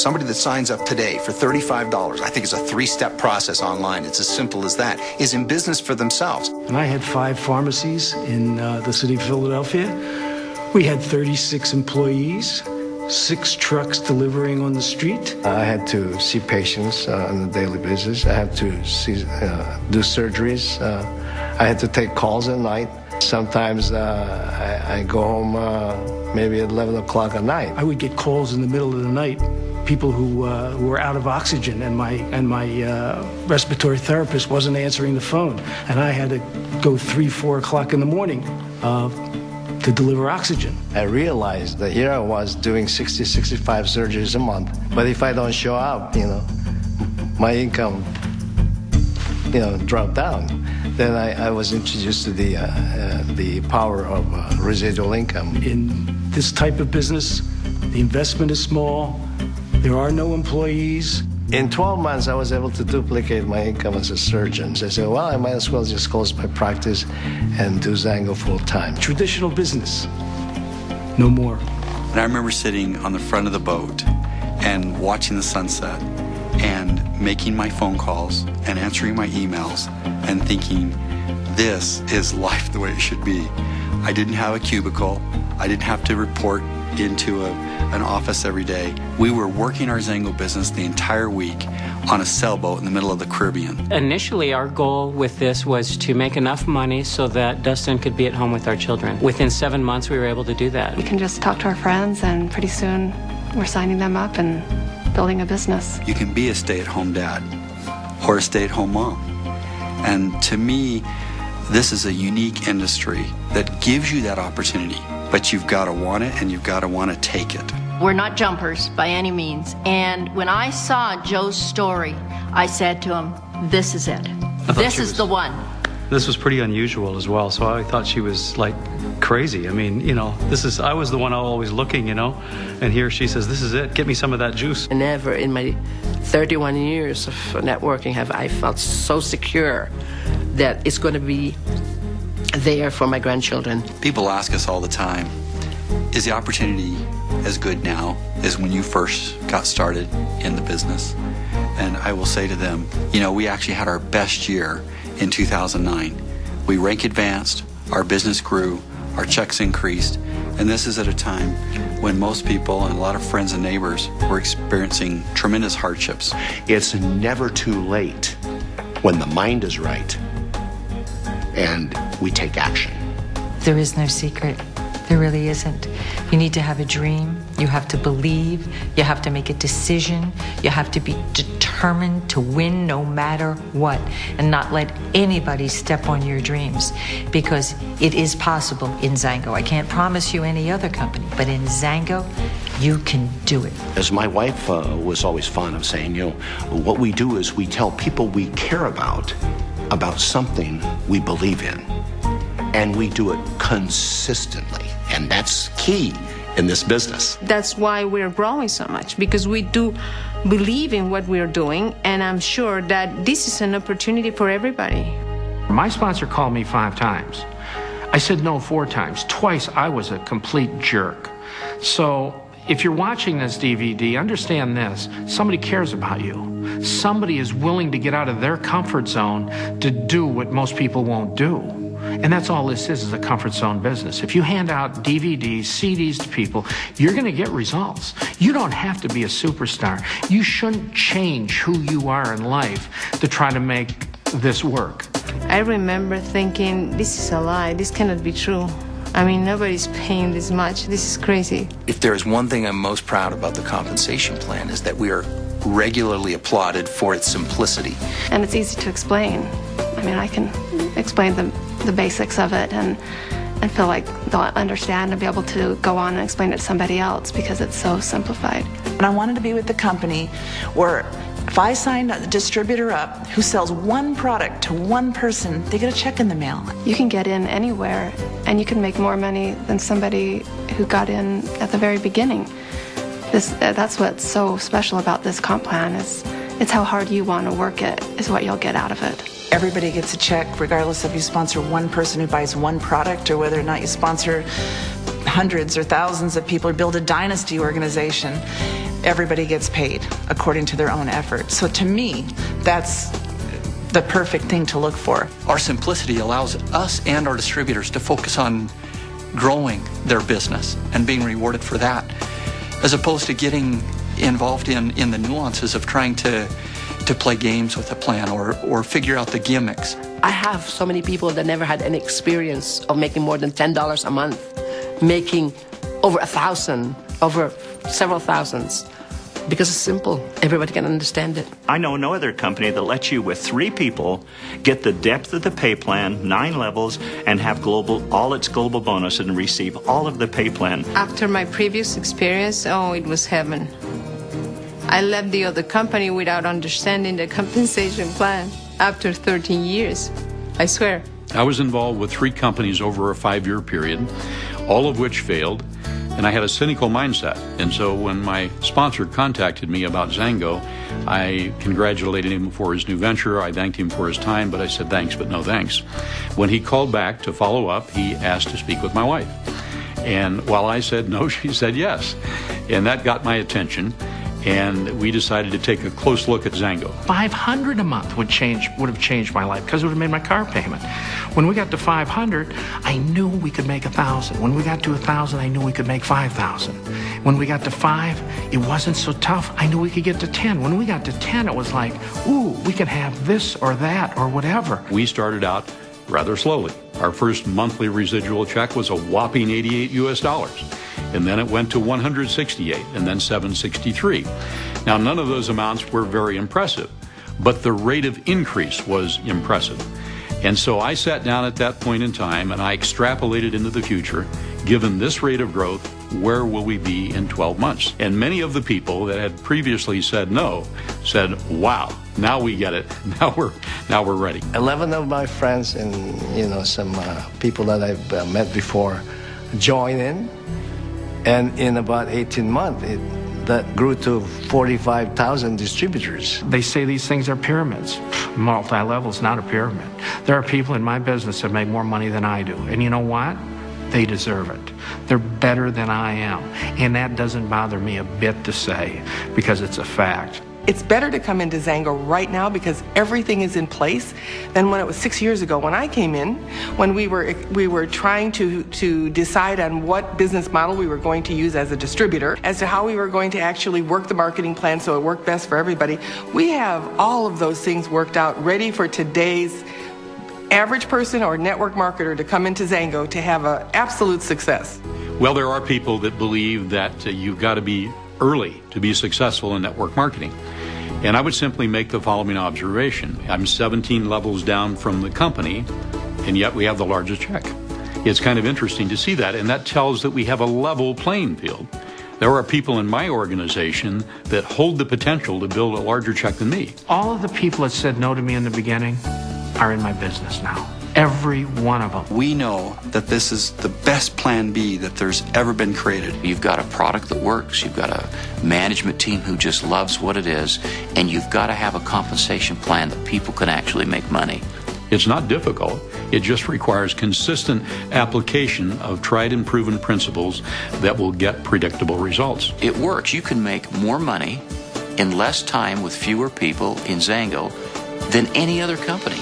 Somebody that signs up today for $35, I think it's a 3-step process online, it's as simple as that, is in business for themselves. And I had 5 pharmacies in the city of Philadelphia. We had 36 employees, 6 trucks delivering on the street. I had to see patients on a daily basis. I had to do surgeries. I had to take calls at night. Sometimes I go home maybe at 11 o'clock at night. I would get calls in the middle of the night, people who were out of oxygen, and my respiratory therapist wasn't answering the phone, and I had to go 3, 4 o'clock in the morning to deliver oxygen. I realized that here I was doing 60, 65 surgeries a month, but if I don't show up, my income, dropped down. Then I was introduced to the power of residual income. In this type of business, the investment is small. There are no employees. In 12 months, I was able to duplicate my income as a surgeon. So I said, well, I might as well just close my practice and do XANGO full time. Traditional business, no more. And I remember sitting on the front of the boat and watching the sunset and making my phone calls and answering my emails and thinking, this is life the way it should be. I didn't have a cubicle. I didn't have to report into an office every day. We were working our XANGO business the entire week on a sailboat in the middle of the Caribbean. Initially, our goal with this was to make enough money so that Dustin could be at home with our children. Within 7 months, we were able to do that. We can just talk to our friends, and pretty soon we're signing them up and building a business. You can be a stay-at-home dad or a stay-at-home mom. And to me, this is a unique industry that gives you that opportunity, but you've got to want it and you've got to want to take it. We're not jumpers by any means. And when I saw Joe's story, I said to him, this is it. This is the one. This was pretty unusual as well, so I thought she was like crazy. I mean, I was the one always looking, and here she says, this is it, get me some of that juice. Never in my 31 years of networking have I felt so secure that it's going to be there for my grandchildren. People ask us all the time, is the opportunity as good now as when you first got started in the business? And I will say to them, we actually had our best year in 2009. We rank advanced, our business grew, our checks increased, and this is at a time when most people and a lot of friends and neighbors were experiencing tremendous hardships. It's never too late when the mind is right and we take action. There is no secret. There really isn't. You need to have a dream. You have to believe. You have to make a decision. You have to be determined to win no matter what, and not let anybody step on your dreams, because it is possible in XANGO. I can't promise you any other company, but in XANGO, you can do it. As my wife was always fond of saying, what we do is we tell people we care about something we believe in, and we do it consistently. And that's key in this business. That's why we're growing so much, because we do believe in what we're doing, and I'm sure that this is an opportunity for everybody. My sponsor called me 5 times. I said no 4 times. Twice I was a complete jerk. So if you're watching this DVD, understand this. Somebody cares about you. Somebody is willing to get out of their comfort zone to do what most people won't do. And that's all this is a comfort zone business. If you hand out DVDs, CDs to people, you're going to get results. You don't have to be a superstar. You shouldn't change who you are in life to try to make this work. I remember thinking, this is a lie. This cannot be true. I mean, nobody's paying this much. This is crazy. If there is one thing I'm most proud about the compensation plan, is that we are regularly applauded for its simplicity. And it's easy to explain. I mean, I can explain the basics of it and feel like they'll understand and be able to go on and explain it to somebody else because it's so simplified. And I wanted to be with the company where if I signed a distributor up who sells one product to one person, they get a check in the mail. You can get in anywhere, and you can make more money than somebody who got in at the very beginning. That's what's so special about this comp plan, is it's how hard you want to work it is what you'll get out of it. Everybody gets a check, regardless if you sponsor one person who buys one product or whether or not you sponsor hundreds or thousands of people or build a dynasty organization. everybody gets paid according to their own effort. So to me, that's the perfect thing to look for. Our simplicity allows us and our distributors to focus on growing their business and being rewarded for that, as opposed to getting involved in the nuances of trying to play games with a plan or figure out the gimmicks. I have so many people that never had any experience of making more than $10 a month, making over 1,000, over several thousands. Because it's simple. Everybody can understand it. I know no other company that lets you, with 3 people, get the depth of the pay plan, 9 levels, and have all its global bonus and receive all of the pay plan. After my previous experience, it was heaven. I left the other company without understanding the compensation plan after 13 years. I swear. I was involved with 3 companies over a 5-year period, all of which failed. And I had a cynical mindset. And so when my sponsor contacted me about XANGO, I congratulated him for his new venture. I thanked him for his time, but I said thanks, but no thanks. When he called back to follow up, he asked to speak with my wife. And while I said no, she said yes. And that got my attention. And we decided to take a close look at XANGO. $500 a month would have changed my life because it would have made my car payment. When we got to 500, I knew we could make 1,000. When we got to 1,000, I knew we could make 5,000. When we got to 5, it wasn't so tough. I knew we could get to 10. When we got to 10, it was like, ooh, we can have this or that or whatever. We started out rather slowly. Our first monthly residual check was a whopping $88 US. And then it went to 168 and then 763. Now, none of those amounts were very impressive, but the rate of increase was impressive. And so I sat down at that point in time and I extrapolated into the future. Given this rate of growth, where will we be in 12 months? And many of the people that had previously said no said, wow, now we get it. Now we're ready. 11 of my friends and some people that I've met before joined in. And in about 18 months, that grew to 45,000 distributors. They say these things are pyramids. Multi-level is not a pyramid. There are people in my business that make more money than I do. And you know what? They deserve it. They're better than I am. And that doesn't bother me a bit to say, because it's a fact. It's better to come into XANGO right now because everything is in place than when it was 6 years ago when I came in, when we were trying to decide on what business model we were going to use as a distributor, as to how we were going to actually work the marketing plan so it worked best for everybody. We have all of those things worked out, ready for today's average person or network marketer to come into XANGO to have an absolute success. Well, there are people that believe that you've got to be early to be successful in network marketing. And I would simply make the following observation. I'm 17 levels down from the company, and yet we have the largest check. It's kind of interesting to see that, and that tells that we have a level playing field. There are people in my organization that hold the potential to build a larger check than me. All of the people that said no to me in the beginning are in my business now. Every one of them. We know that this is the best plan B that there's ever been created. You've got a product that works, you've got a management team who just loves what it is, and you've got to have a compensation plan that people can actually make money. It's not difficult. It just requires consistent application of tried and proven principles that will get predictable results. It works. You can make more money in less time with fewer people in XANGO than any other company.